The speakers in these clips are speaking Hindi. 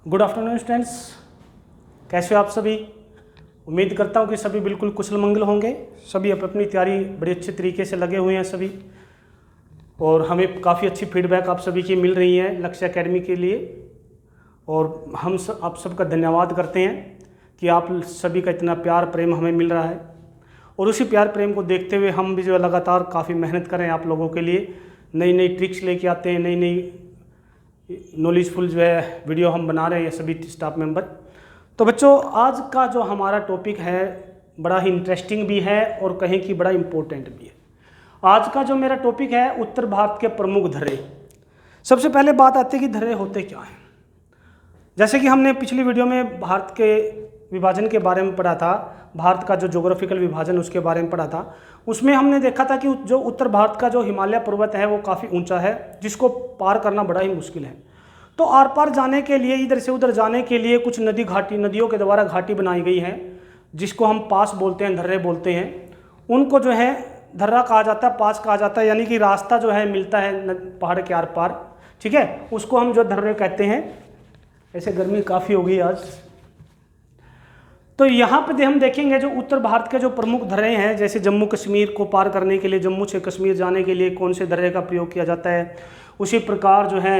गुड आफ्टरनून स्टूडेंट्स, कैसे हो आप सभी। उम्मीद करता हूँ कि सभी बिल्कुल कुशल मंगल होंगे। सभी अपनी तैयारी बड़ी अच्छे तरीके से लगे हुए हैं सभी, और हमें काफ़ी अच्छी फीडबैक आप सभी की मिल रही है लक्ष्य एकेडमी के लिए, और हम आप सबका धन्यवाद करते हैं कि आप सभी का इतना प्यार प्रेम हमें मिल रहा है। और उसी प्यार प्रेम को देखते हुए हम भी जो लगातार काफ़ी मेहनत करें आप लोगों के लिए, नई नई ट्रिक्स लेके आते हैं, नई नई नॉलेजफुल जो है वीडियो हम बना रहे हैं सभी स्टाफ मेंबर। तो बच्चों, आज का जो हमारा टॉपिक है बड़ा ही इंटरेस्टिंग भी है और कहें कि बड़ा इम्पोर्टेंट भी है। आज का जो मेरा टॉपिक है उत्तर भारत के प्रमुख धर्रे। सबसे पहले बात आती है कि धर्रे होते क्या हैं। जैसे कि हमने पिछली वीडियो में भारत के विभाजन के बारे में पढ़ा था, भारत का जो ज्योग्राफिकल विभाजन उसके बारे में पढ़ा था। उसमें हमने देखा था कि जो उत्तर भारत का जो हिमालय पर्वत है वो काफ़ी ऊंचा है, जिसको पार करना बड़ा ही मुश्किल है। तो आर पार जाने के लिए, इधर से उधर जाने के लिए कुछ नदियों के द्वारा घाटी बनाई गई है, जिसको हम पास बोलते हैं, धर्रे बोलते हैं। उनको जो है धर्रा कहा जाता है, पास कहा जाता है, यानी कि रास्ता जो है मिलता है पहाड़ के आर पार, ठीक है, उसको हम जो धर्रे कहते हैं। ऐसे गर्मी काफ़ी हो गई आज। तो यहाँ पे हम देखेंगे जो उत्तर भारत के जो प्रमुख धर्रे हैं, जैसे जम्मू कश्मीर को पार करने के लिए, जम्मू से कश्मीर जाने के लिए कौन से धर्रे का प्रयोग किया जाता है। उसी प्रकार जो है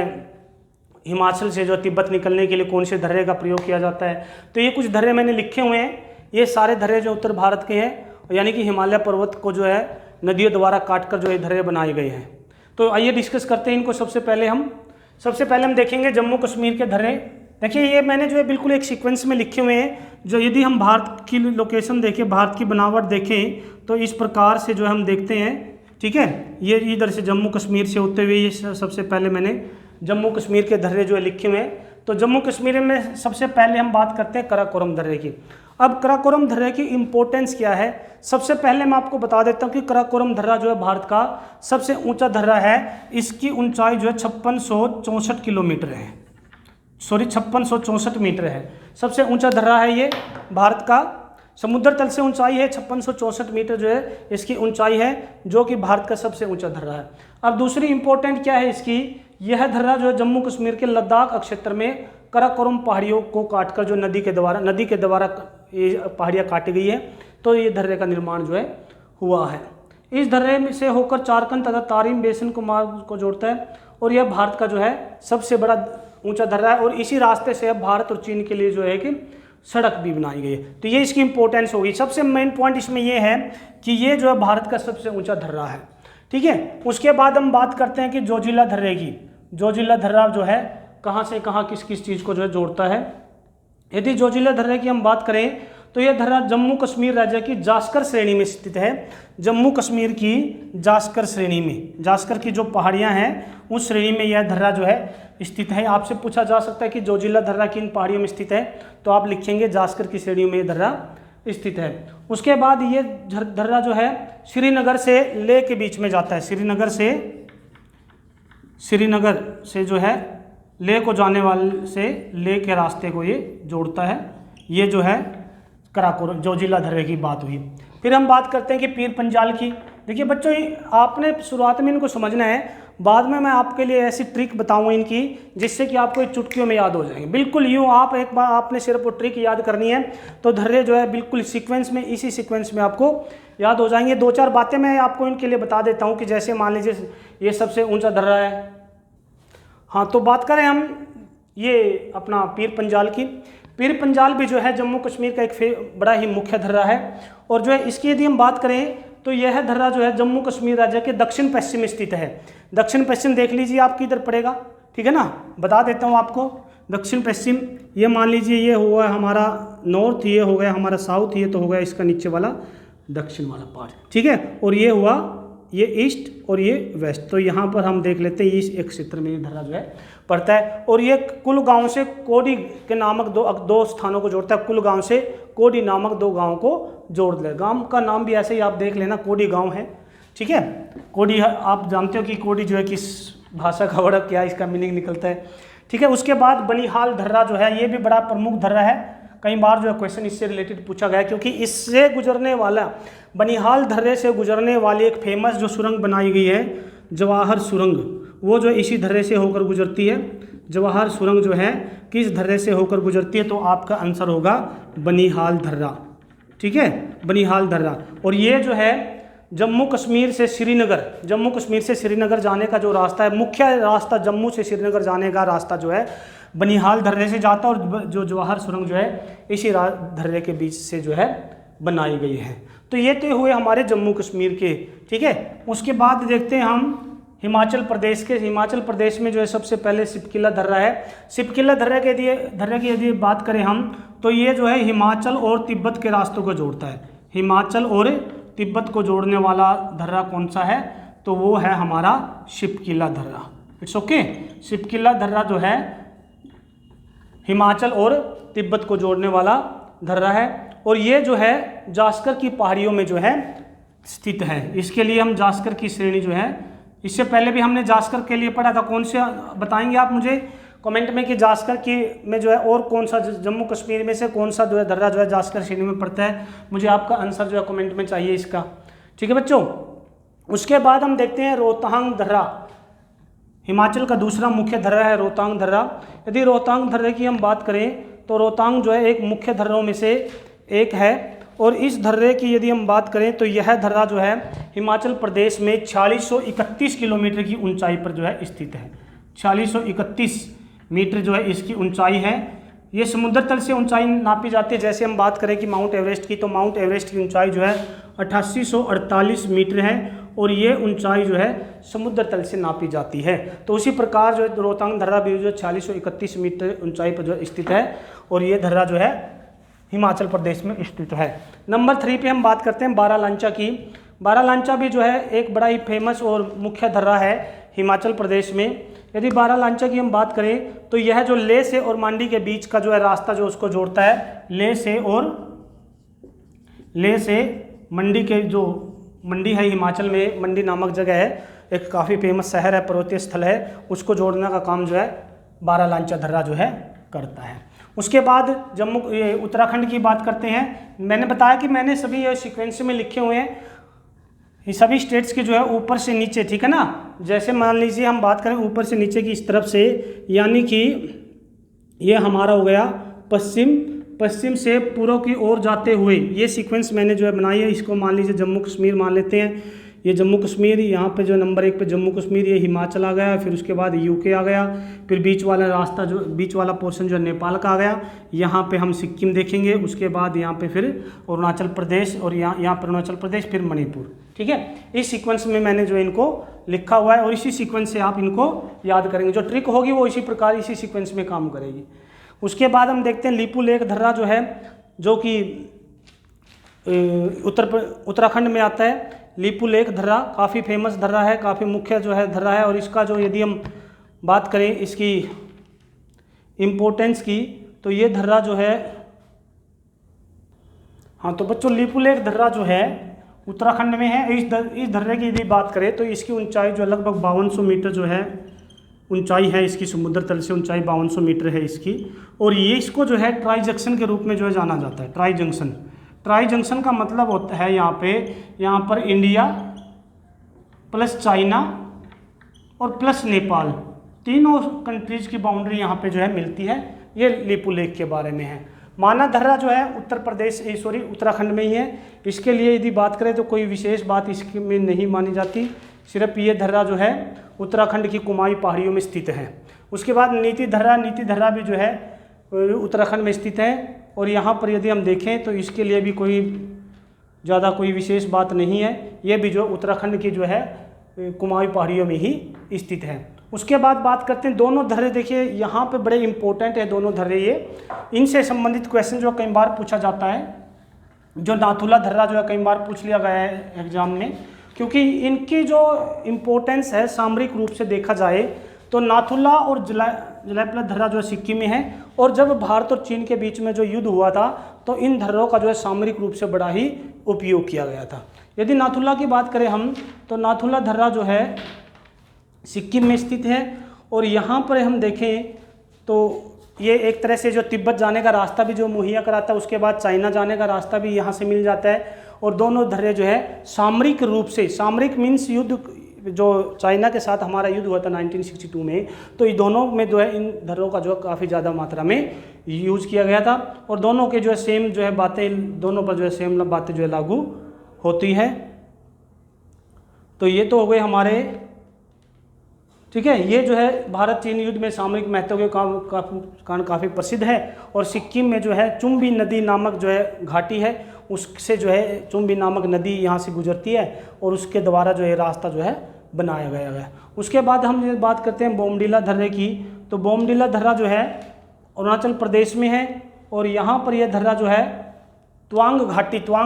हिमाचल से जो तिब्बत निकलने के लिए कौन से धर्रे का प्रयोग किया जाता है। तो ये कुछ धर्रे मैंने लिखे हुए हैं। ये सारे धर्रे जो उत्तर भारत के हैं, यानी कि हिमालय पर्वत को जो है नदियों द्वारा काट कर जो ये धर्रे बनाए गए हैं। तो आइए डिस्कस करते हैं इनको। सबसे पहले हम देखेंगे जम्मू कश्मीर के धर्रे। देखिए, ये मैंने जो है बिल्कुल एक सीक्वेंस में लिखे हुए हैं। जो यदि हम भारत की लोकेशन देखें, भारत की बनावट देखें, तो इस प्रकार से जो हम देखते हैं, ठीक है। ये इधर से जम्मू कश्मीर से होते हुए ये सबसे पहले मैंने जम्मू कश्मीर के धर्रे जो है लिखे हुए हैं। तो जम्मू कश्मीर में सबसे पहले हम बात करते हैं कराकोरम धर्रे की। अब कराकोरम धर्रे की इंपॉर्टेंस क्या है, सबसे पहले मैं आपको बता देता हूँ कि कराकोरम धर्रा जो है भारत का सबसे ऊंचा धर्रा है। इसकी ऊंचाई जो है 5664 किलोमीटर है, 5664 मीटर है। सबसे ऊंचा धर्रा है ये भारत का। समुद्र तल से ऊंचाई है 5664 मीटर जो है इसकी ऊंचाई है, जो कि भारत का सबसे ऊंचा धर्रा है। अब दूसरी इंपॉर्टेंट क्या है इसकी, यह धर्रा जो है जम्मू कश्मीर के लद्दाख क्षेत्र में कराकोरम पहाड़ियों को काटकर जो नदी के द्वारा ये पहाड़ियाँ काटी गई है, तो ये धर्रे का निर्माण जो है हुआ है। इस धर्रे में से होकर चारकंद तथा तारिम बेसिन को मार्ग को जोड़ता है, और यह भारत का जो है सबसे बड़ा ऊंचा धर्रा है। और इसी रास्ते से अब भारत और चीन के लिए जो है कि सड़क भी बनाई गई है। तो ये इसकी इंपॉर्टेंस होगी। सबसे मेन पॉइंट इसमें ये है कि ये जो है भारत का सबसे ऊंचा धर्रा है, ठीक है। उसके बाद हम बात करते हैं कि जोजिला धर्रे की। जोजिला धर्रा जो है कहाँ से कहाँ किस किस चीज़ को जो है जोड़ता है। यदि जोजिला धर्रे की हम बात करें तो यह धर्रा जम्मू कश्मीर राज्य की जास्कर श्रेणी में स्थित है। जम्मू कश्मीर की जास्कर श्रेणी में, जास्कर की जो पहाड़ियाँ हैं उस श्रेणी में यह धर्रा जो है स्थित है। आपसे पूछा जा सकता है कि जोजिला धर्रा किन पहाड़ियों में स्थित है, तो आप लिखेंगे जास्कर की श्रेणी में यह धर्रा स्थित है। उसके बाद ये धर्रा जो है श्रीनगर से लेह के बीच में जाता है। श्रीनगर से जो है लेह को जाने वाले से लेह के रास्ते को ये जोड़ता है। ये जो है कराकोरम जोजिला धर्रे की बात हुई। फिर हम बात करते हैं कि पीर पंजाल की। देखिए बच्चों, आपने शुरुआत में इनको समझना है, बाद में मैं आपके लिए ऐसी ट्रिक बताऊंगा इनकी जिससे कि आपको चुटकियों में याद हो जाएंगे। बिल्कुल यूँ आप एक बार आपने सिर्फ वो ट्रिक याद करनी है, तो धर्रे जो है बिल्कुल सीक्वेंस में, इसी सीक्वेंस में आपको याद हो जाएंगे। दो चार बातें मैं आपको इनके लिए बता देता हूँ कि जैसे मान लीजिए ये सबसे ऊँचा धर्रा है। हाँ, तो बात करें हम ये अपना पीर पंजाल की। पीर पंजाल भी जो है जम्मू कश्मीर का एक बड़ा ही मुख्य धर्रा है। और जो है इसकी यदि हम बात करें तो यह धर्रा जो है जम्मू कश्मीर राज्य के दक्षिण पश्चिम में स्थित है। दक्षिण पश्चिम देख लीजिए आपकी इधर पड़ेगा, ठीक है ना, बता देता हूँ आपको। दक्षिण पश्चिम ये मान लीजिए ये हुआ हमारा नॉर्थ, ये हो गया हमारा साउथ, ये तो हो गया इसका नीचे वाला दक्षिण वाला पार्ट, ठीक है। और ये हुआ ये ईस्ट और ये वेस्ट। तो यहाँ पर हम देख लेते हैं इस एक क्षेत्र में ये धर्रा जो है पड़ता है। और ये कुलगांव से कोडी के नामक दो स्थानों को जोड़ता है। कुलगांव से कोडी नामक दो गांवों को जोड़ ले। गांव का नाम भी ऐसे ही आप देख लेना, कोडी गांव है, ठीक है। कोडी आप जानते हो कि कोडी जो है किस भाषा का वर्ड, क्या इसका मीनिंग निकलता है, ठीक है। उसके बाद बनिहाल धर्रा जो है ये भी बड़ा प्रमुख धर्रा है। कई बार जो है क्वेश्चन इससे रिलेटेड पूछा गया है, क्योंकि इससे गुजरने वाला, बनिहाल धर्रे से गुजरने वाली एक फेमस जो सुरंग बनाई गई है जवाहर सुरंग, वो जो इसी धर्रे से होकर गुजरती है। जवाहर सुरंग जो है किस दर्रे से होकर गुजरती है? तो आपका आंसर होगा बनिहाल दर्रा। ठीक है, बनिहाल दर्रा। और ये जो है जम्मू कश्मीर से श्रीनगर जाने का जो रास्ता है, मुख्य रास्ता जम्मू से श्रीनगर जाने का रास्ता जो है बनिहाल दर्रे से जाता है, और जो जवाहर सुरंग जो है इसी दर्रे के बीच से जो है बनाई गई है। तो ये तो हुए हमारे जम्मू कश्मीर के। ठीक है, उसके बाद देखते हैं हम हिमाचल प्रदेश के। हिमाचल प्रदेश में जो है सबसे पहले सिपकिला दर्रा है। सिपकिला दर्रे की यदि बात करें हम, तो ये जो है हिमाचल और तिब्बत के रास्तों को जोड़ता है। हिमाचल और तिब्बत को जोड़ने वाला दर्रा कौन सा है? तो वो है हमारा सिपकिला दर्रा। It's okay. सिपकिला दर्रा जो है हिमाचल और तिब्बत को जोड़ने वाला दर्रा है, और ये जो है जास्कर की पहाड़ियों में जो है स्थित है। इसके लिए हम जास्कर की श्रेणी जो है, इससे पहले भी हमने जास्कर के लिए पढ़ा था। कौन से बताएंगे आप मुझे कमेंट में कि जास्कर की में जो है और कौन सा जम्मू कश्मीर में से कौन सा जो है दर्रा जो है जास्कर श्रेणी में पड़ता है? मुझे आपका आंसर जो है कमेंट में चाहिए इसका। ठीक है बच्चों, उसके बाद हम देखते हैं रोहतांग दर्रा। हिमाचल का दूसरा मुख्य दर्रा है रोहतांग दर्रा। यदि रोहतांग दर्रे की हम बात करें तो रोहतांग जो है एक मुख्य दर्रों में से एक है, और इस दर्रे की यदि हम बात करें तो यह दर्रा जो है हिमाचल प्रदेश में 4631 किलोमीटर की ऊंचाई पर जो है स्थित है। 4631 मीटर जो है इसकी ऊंचाई है। ये समुद्र तल से ऊंचाई नापी जाती है। जैसे हम बात करें कि माउंट एवरेस्ट की, तो माउंट एवरेस्ट की ऊंचाई जो है 8848 मीटर है, और ये ऊंचाई जो है समुद्र तल से नापी जाती है। तो उसी प्रकार जो रोहतांग दर्रा भी जो 4631 मीटर ऊंचाई पर जो स्थित है, और ये दर्रा जो है हिमाचल प्रदेश में स्थित है। नंबर 3 पे हम बात करते हैं बारालांचा की। बारालांचा भी जो है एक बड़ा ही फेमस और मुख्य दर्रा है हिमाचल प्रदेश में। यदि बारालांचा की हम बात करें तो यह जो लेह से और मंडी के बीच का जो है रास्ता जो उसको जोड़ता है, लेह से मंडी के जो मंडी है हिमाचल में, मंडी नामक जगह है, एक काफ़ी फेमस शहर है, पर्वतीय स्थल है, उसको जोड़ने का काम जो है बारालांचा दर्रा जो है करता है। उसके बाद उत्तराखंड की बात करते हैं। मैंने बताया कि मैंने सभी ये सीक्वेंस में लिखे हुए हैं, ये सभी स्टेट्स के जो है ऊपर से नीचे। ठीक है ना, जैसे मान लीजिए हम बात करें ऊपर से नीचे की इस तरफ से, यानी कि ये हमारा हो गया पश्चिम से पूर्व की ओर जाते हुए, ये सीक्वेंस मैंने जो है बनाई है। इसको मान लीजिए जम्मू कश्मीर मान लेते हैं। ये जम्मू कश्मीर, यहाँ पे जो नंबर 1 पे जम्मू कश्मीर, ये हिमाचल आ गया, फिर उसके बाद यूके आ गया, फिर बीच वाला पोर्शन जो है नेपाल का आ गया। यहाँ पे हम सिक्किम देखेंगे, उसके बाद यहाँ पे फिर अरुणाचल प्रदेश, और यहाँ पर अरुणाचल प्रदेश, फिर मणिपुर। ठीक है, इस सीक्वेंस में मैंने जो इनको लिखा हुआ है, और इसी सीक्वेंस से आप इनको याद करेंगे। जो ट्रिक होगी वो इसी प्रकार इसी सीक्वेंस में काम करेगी। उसके बाद हम देखते हैं लिपू लेक दर्रा जो है, जो कि उत्तराखंड में आता है। लिपू लेक दर्रा काफ़ी फेमस दर्रा है, काफ़ी मुख्य जो है दर्रा है, और इसका जो यदि हम बात करें इसकी इम्पोर्टेंस की, तो ये दर्रा जो है, हाँ तो बच्चों लिपू लेक दर्रा जो है उत्तराखंड में है। इस दर्रे की यदि बात करें तो इसकी ऊंचाई जो लगभग 5200 मीटर जो है ऊंचाई है इसकी, समुद्र तल से ऊंचाई 5200 मीटर है इसकी। और ये इसको जो है ट्राई जंक्शन के रूप में जो है जाना जाता है। ट्राई जंक्शन का मतलब होता है यहाँ पर इंडिया प्लस चाइना और प्लस नेपाल, तीनों कंट्रीज की बाउंड्री यहाँ पे जो है मिलती है। ये लिपू लेक के बारे में है। माना दर्रा जो है उत्तराखंड में ही है। इसके लिए यदि बात करें तो कोई विशेष बात इसमें नहीं मानी जाती, सिर्फ ये दर्रा जो है उत्तराखंड की कुमाऊं पहाड़ियों में स्थित है। उसके बाद नीति दर्रा भी जो है उत्तराखंड में स्थित है, और यहाँ पर यदि हम देखें तो इसके लिए भी कोई विशेष बात नहीं है। ये भी जो उत्तराखंड की जो है कुमाऊं पहाड़ियों में ही स्थित है। उसके बाद बात करते हैं दोनों दर्रे। देखिए यहाँ पे बड़े इंपॉर्टेंट है दोनों दर्रे, ये इनसे संबंधित क्वेश्चन जो कई बार पूछा जाता है। जो नाथुला दर्रा जो है कई बार पूछ लिया गया है एग्जाम में, क्योंकि इनकी जो इम्पोर्टेंस है सामरिक रूप से देखा जाए तो नाथुला और जलायपला दर्रा जो है सिक्किम में है, और जब भारत और चीन के बीच में जो युद्ध हुआ था तो इन दर्रों का जो है सामरिक रूप से बड़ा ही उपयोग किया गया था। यदि नाथुला की बात करें हम, तो नाथुला दर्रा जो है सिक्किम में स्थित है, और यहाँ पर हम देखें तो ये एक तरह से जो तिब्बत जाने का रास्ता भी जो मुहैया कराता है, उसके बाद चाइना जाने का रास्ता भी यहाँ से मिल जाता है। और दोनों दर्रे जो है सामरिक रूप से, सामरिक मीन्स युद्ध जो चाइना के साथ हमारा युद्ध हुआ था 1962 में, तो ये दोनों में जो है इन धर्रों का जो है काफ़ी ज़्यादा मात्रा में यूज किया गया था और दोनों के जो है सेम जो है बातें, दोनों पर जो है सेम बातें जो है लागू होती है। तो ये तो हो गए हमारे, ठीक है। ये जो है भारत चीन युद्ध में सामरिक महत्व के कारण काफ़ी प्रसिद्ध है। और सिक्किम में जो है चुम्बी नदी नामक जो है घाटी है, उससे जो है चुम्बी नामक नदी यहाँ से गुजरती है और उसके द्वारा जो है रास्ता जो है बनाया गया है। उसके बाद हम ये बात करते हैं बोमडिला धर्रे की। तो बोमडिला धर्रा जो है अरुणाचल प्रदेश में है और यहाँ पर यह धर्रा जो है तवांग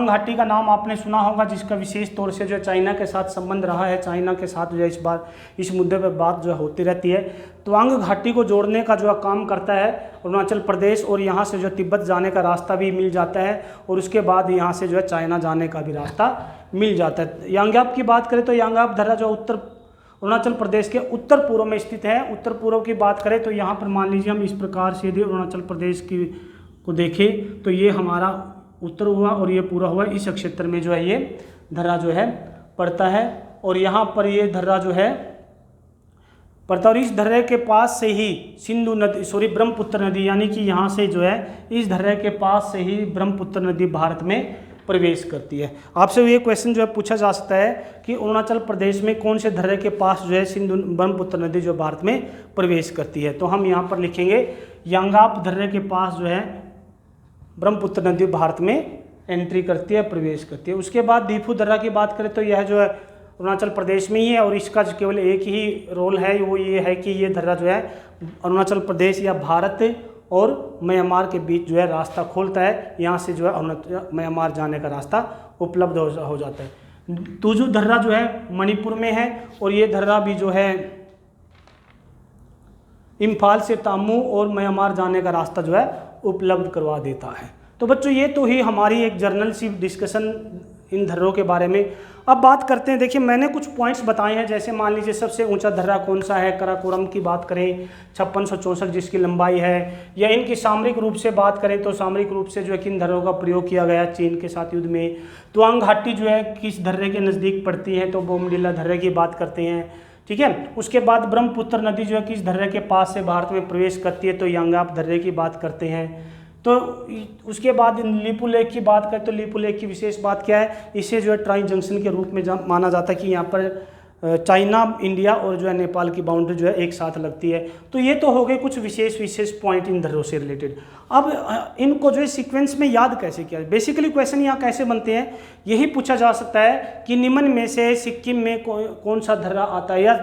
घाटी का नाम आपने सुना होगा, जिसका विशेष तौर से जो है चाइना के साथ संबंध रहा है। चाइना के साथ जो है इस मुद्दे पर बात जो है होती रहती है। तवांग घाटी को जोड़ने का जो है काम करता है अरुणाचल प्रदेश और यहाँ से जो तिब्बत जाने का रास्ता भी मिल जाता है और उसके बाद यहाँ से जो है चाइना जाने का भी रास्ता मिल जाता है। यांग्याप की बात करें तो यांग्याप धर्रा जो उत्तर अरुणाचल प्रदेश के उत्तर पूर्व में स्थित है। उत्तर पूर्व की बात करें तो यहाँ पर मान लीजिए हम इस प्रकार से यदि अरुणाचल प्रदेश की को देखें तो ये हमारा उत्तर हुआ और ये पूरा हुआ, इस क्षेत्र में जो है ये धर्रा जो है पड़ता है और यहाँ पर ये धर्रा जो है पड़ता। और इस धर्रे के पास से ही ब्रह्मपुत्र नदी, यानी कि यहाँ से जो है इस धर्रे के पास से ही ब्रह्मपुत्र नदी भारत में प्रवेश करती है। आपसे ये क्वेश्चन जो है पूछा जा सकता है कि अरुणाचल प्रदेश में कौन से धर्रे के पास जो है ब्रह्मपुत्र नदी जो भारत में प्रवेश करती है। तो हम यहाँ पर लिखेंगे यांगाप धर्रे के पास जो है ब्रह्मपुत्र नदी भारत में एंट्री करती है, प्रवेश करती है। उसके बाद दीफू धर्रा की बात करें तो यह जो है अरुणाचल प्रदेश में ही है और इसका केवल एक ही रोल है, वो ये है कि ये धर्रा जो है अरुणाचल प्रदेश या भारत और म्यांमार के बीच जो है रास्ता खोलता है। यहाँ से जो है म्यांमार जाने का रास्ता उपलब्ध हो जाता है। तुजू धर्रा जो है मणिपुर में है और ये धर्रा भी जो है इम्फाल से तामू और म्यांमार जाने का रास्ता जो है उपलब्ध करवा देता है। तो बच्चों ये तो ही हमारी एक जर्नल सी डिस्कशन इन धर्रों के बारे में। अब बात करते हैं, देखिए मैंने कुछ पॉइंट्स बताए हैं, जैसे मान लीजिए सबसे ऊंचा धर्रा कौन सा है, कराकोरम की बात करें 5664 जिसकी लंबाई है, या इनकी सामरिक रूप से बात करें तो सामरिक रूप से जो है किन धर्रों का प्रयोग किया गया चीन के साथ युद्ध में। तवांग घाटी जो है किस धर्रे के नज़दीक पड़ती है, तो बोमडिला धर्रे की बात करते हैं, ठीक है। उसके बाद ब्रह्मपुत्र नदी जो है किस धर्रे के पास से भारत में प्रवेश करती है, तो यांगाप धर्रे की बात करते हैं। तो उसके बाद लीपू लेक की बात करें तो लीपू लेक की विशेष बात क्या है, इसे जो है ट्राई जंक्शन के रूप में माना जाता है कि यहाँ पर चाइना, इंडिया और जो है नेपाल की बाउंड्री जो है एक साथ लगती है। तो ये तो हो गए कुछ विशेष पॉइंट इन धर्रों से रिलेटेड। अब इनको जो है सीक्वेंस में याद कैसे किया, बेसिकली क्वेश्चन यहाँ कैसे बनते हैं, यही पूछा जा सकता है कि निम्न में से सिक्किम में कौन सा धर्रा आता है, या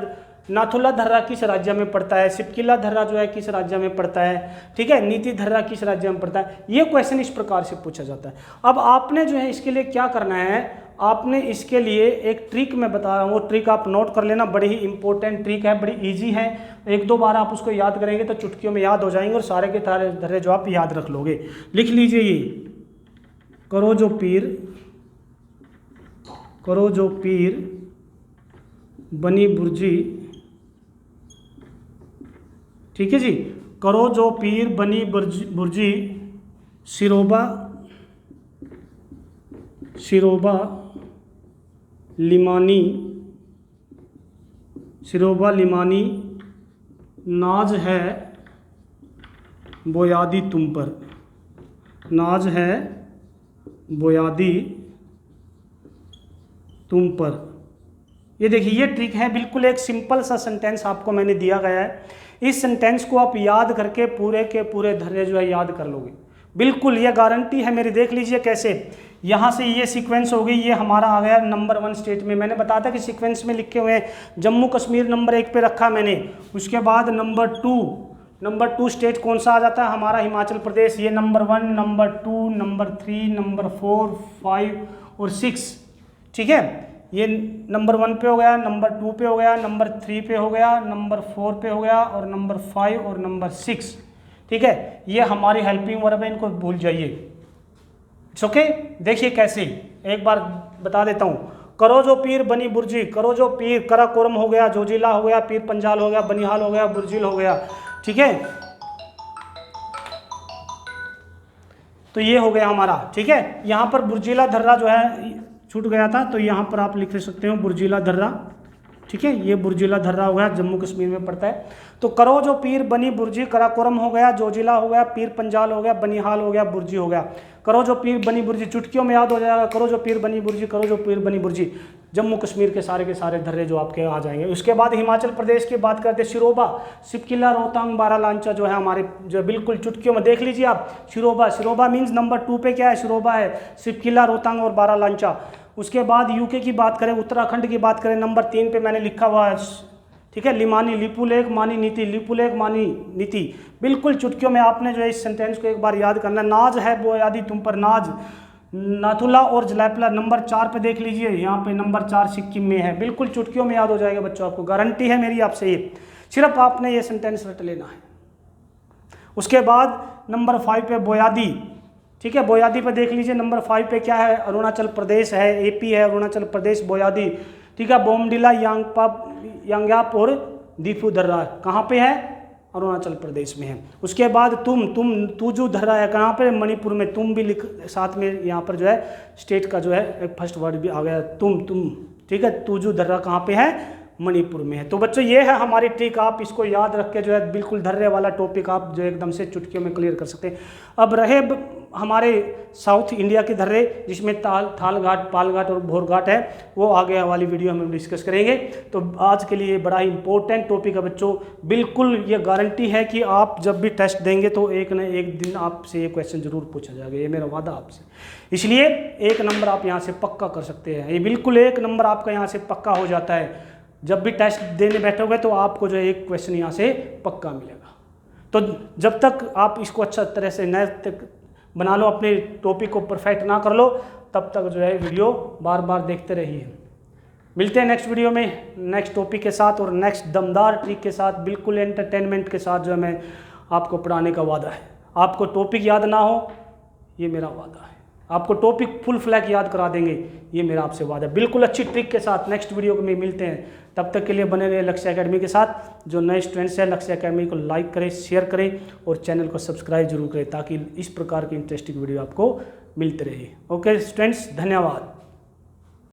नाथुला धर्रा किस राज्य में पड़ता है, सिपकिला धर्रा जो है किस राज्य में पड़ता है, ठीक है, नीति धर्रा किस राज्य में पड़ता है। ये क्वेश्चन इस प्रकार से पूछा जाता है। अब आपने जो है इसके लिए क्या करना है, आपने इसके लिए एक ट्रिक मैं बता रहा हूँ, वो ट्रिक आप नोट कर लेना, बड़ी ही इंपॉर्टेंट ट्रिक है, बड़ी इजी है। एक दो बार आप उसको याद करेंगे तो चुटकियों में याद हो जाएंगे और सारे के सारे धर्रे जो आप याद रख लोगे। लिख लीजिए ये, करो जो पीर बनी बुर्जी, ठीक है जी, करो जो पीर बनी बुर्जी, सिरोबा लिमानी, नाज है बोयादी तुम पर, नाज है बोयादी तुम पर। ये देखिए ये ट्रिक है, बिल्कुल एक सिंपल सा सेंटेंस आपको मैंने दिया गया है। इस सेंटेंस को आप याद करके पूरे के पूरे धर्रे जो है याद कर लोगे, बिल्कुल ये गारंटी है मेरी। देख लीजिए कैसे, यहाँ से ये सीक्वेंस हो गई, ये हमारा आ गया नंबर 1 स्टेट में। मैंने बताया था कि सीक्वेंस में लिखे हुए हैं, जम्मू कश्मीर नंबर 1 पे रखा मैंने। उसके बाद नंबर 2 स्टेट कौन सा आ जाता है हमारा, हिमाचल प्रदेश। ये नंबर 1, नंबर 2, नंबर 3, नंबर 4, 5 और 6, ठीक है। ये नंबर 1 पे हो गया, नंबर 2 पे हो गया, नंबर 3 पे हो गया, नंबर 4 पे हो गया और नंबर 5 और नंबर 6, ठीक है। ये हमारी हेल्पिंग वर्ब है, इनको भूल जाइए। ओके, देखिए कैसे, एक बार बता देता हूँ। करो जो पीर बनी बुर्जी, करो जो पीर, कराकोरम हो गया, जोजिला हो गया, पीर पंजाल हो गया, बनिहाल हो गया, बुर्जिल हो गया, ठीक है। तो ये हो गया हमारा, ठीक है। यहाँ पर बुर्जिला धर्रा जो है छूट गया था, तो यहाँ पर आप लिख सकते हो बुर्जिला धर्रा, ठीक है, ये बुर्जिला धर्रा हो गया, जम्मू कश्मीर में पड़ता है। तो करो जो पीर बनी बुर्जी, कराकोरम हो गया, जोजिला हो गया, पीर पंजाल हो गया, बनिहाल हो गया, बुर्जी हो गया। करो जो पीर बनी बुर्जी चुटकियों में याद हो जाएगा, करो जो पीर बनी बुर्जी, करो जो पीर बनी बुर्जी, जम्मू कश्मीर के सारे धर्रे जो आपके आ जाएंगे। उसके बाद हिमाचल प्रदेश की बात करते हैं, शिरोबा, सिपकिला, रोहतांग, बारालांचा जो है हमारे जो बिल्कुल चुटकियों में देख लीजिए आप, शिरोबा मीन्स नंबर 2 पे क्या है, शिरोबा है, सिपकिला, रोहतांग और बारालांचा। उसके बाद यूके की बात करें, उत्तराखंड की बात करें, नंबर 3 पे मैंने लिखा हुआ है, ठीक है, लिमानी, लिपुलेख, मानी, नीति, लिपुलेख, मानी, नीति। बिल्कुल चुटकियों में आपने जो है इस सेंटेंस को एक बार याद करना। नाज है बोयादी तुम पर, नाज, नाथुला और जलैपला नंबर 4 पे देख लीजिए, यहाँ पे नंबर 4 सिक्किम में है। बिल्कुल चुटकियों में याद हो जाएगा बच्चों, आपको गारंटी है मेरी आपसे, ये सिर्फ आपने ये सेंटेंस रट लेना है। उसके बाद नंबर 5 पे बोयादी, ठीक है, बोयादी पे देख लीजिए, नंबर 5 पे क्या है, अरुणाचल प्रदेश है, एपी है, अरुणाचल प्रदेश, बोयादी, ठीक है। बोमडिला, यांग्याप और दीफू धर्रा कहाँ पे है, अरुणाचल प्रदेश में है। उसके बाद तुजू धर्रा है कहाँ पे, मणिपुर में। तुम भी लिख साथ में, यहाँ पर जो है स्टेट का जो है एक फर्स्ट वर्ड भी आ गया, तुम, ठीक है। तुजू धर्रा कहाँ पे है, मणिपुर में है। तो बच्चों ये है हमारी ट्रिक, आप इसको याद रख के जो है बिल्कुल धर्रे वाला टॉपिक आप जो एकदम से चुटकियों में क्लियर कर सकते हैं। अब रहे हमारे साउथ इंडिया के धर्रे, जिसमें थाल घाट, पाल घाट और भोर घाट है, वो आगे वाली वीडियो में हम डिस्कस करेंगे। तो आज के लिए बड़ा ही इंपॉर्टेंट टॉपिक है बच्चों, बिल्कुल ये गारंटी है कि आप जब भी टेस्ट देंगे तो एक न एक दिन आपसे ये क्वेश्चन जरूर पूछा जाएगा, ये मेरा वादा आपसे। इसलिए 1 नंबर आप यहाँ से पक्का कर सकते हैं, ये बिल्कुल 1 नंबर आपका यहाँ से पक्का हो जाता है। जब भी टेस्ट देने बैठोगे तो आपको जो है एक क्वेश्चन यहाँ से पक्का मिलेगा। तो जब तक आप इसको अच्छा तरह से नए तक बना लो, अपने टॉपिक को परफेक्ट ना कर लो, तब तक जो है वीडियो बार बार देखते रहिए। मिलते हैं नेक्स्ट वीडियो में नेक्स्ट टॉपिक के साथ और नेक्स्ट दमदार ट्रिक के साथ, बिल्कुल एंटरटेनमेंट के साथ जो है मैं आपको पढ़ाने का वादा है। आपको टॉपिक याद ना हो, ये मेरा वादा है, आपको टॉपिक फुल फ्लैग याद करा देंगे, ये मेरा आपसे वादा है। बिल्कुल अच्छी ट्रिक के साथ नेक्स्ट वीडियो में मिलते हैं, तब तक के लिए बने रहे लक्ष्य एकेडमी के साथ। जो नए स्टूडेंट्स हैं लक्ष्य एकेडमी को लाइक करें, शेयर करें और चैनल को सब्सक्राइब जरूर करें, ताकि इस प्रकार की इंटरेस्टिंग वीडियो आपको मिलते रहे। ओके स्टूडेंट्स, धन्यवाद।